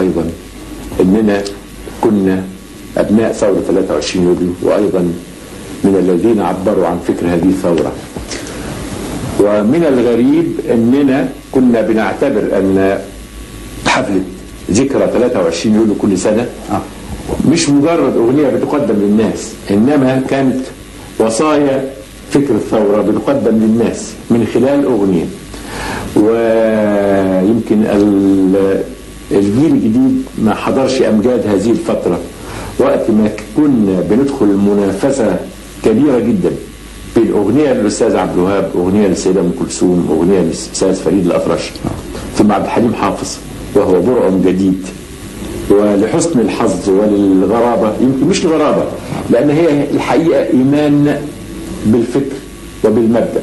أيضا أننا كنا أبناء ثورة 23 يوليو، وأيضا من الذين عبروا عن فكر هذه الثورة. ومن الغريب أننا كنا بنعتبر أن حفلة ذكرى 23 يوليو كل سنة مش مجرد أغنية بتقدم للناس، إنما كانت وصايا فكر الثورة بتقدم للناس من خلال أغنية. ويمكن الجيل الجديد ما حضرش أمجاد هذه الفترة، وقت ما كنا بندخل منافسة كبيرة جدا بين أغنية للأستاذ عبد الوهاب، أغنية للسيدة أم كلثوم، أغنية للأستاذ فريد الأطرش، ثم عبد الحليم حافظ وهو برع جديد. ولحسن الحظ وللغرابة، يمكن مش الغرابة لأن هي الحقيقة إيمان بالفكر وبالمبدأ،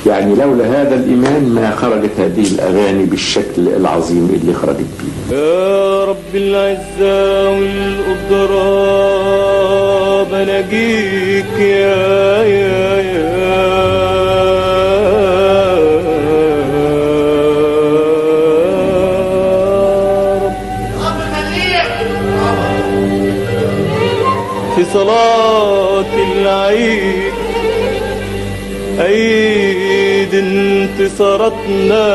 يعني لولا هذا الإيمان ما خرجت هذه الأغاني بالشكل العظيم اللي خرجت به. يا رب العزة والقدرة بنجيك يا في صلاة العيد عيد انتصاراتنا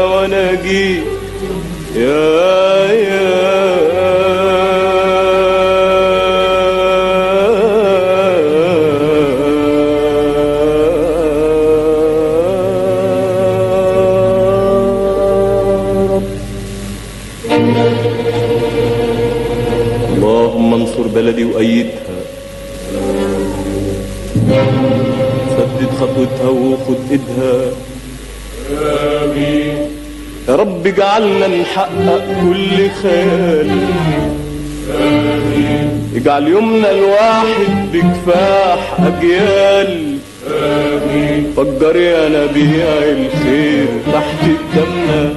ونجيك يا اللهم انصر بلدي وأيدها، سدد خطوتها وخد ايدها، آمين يا رب اجعلنا نحقق كل خيال، آمين اجعل يومنا الواحد بكفاح أجيال، آمين فجر يا نبيع الخير تحت قدامنا،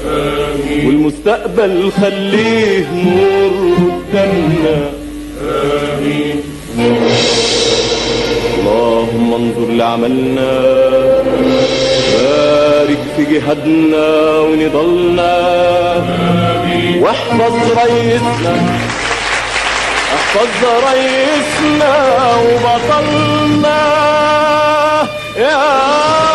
آمين والمستقبل خليه نور قدامنا، آمين اللهم انظر لعملنا، بارك في جهادنا ونضلنا، واحفظ رئيسنا، احفظ رئيسنا وبطلنا يا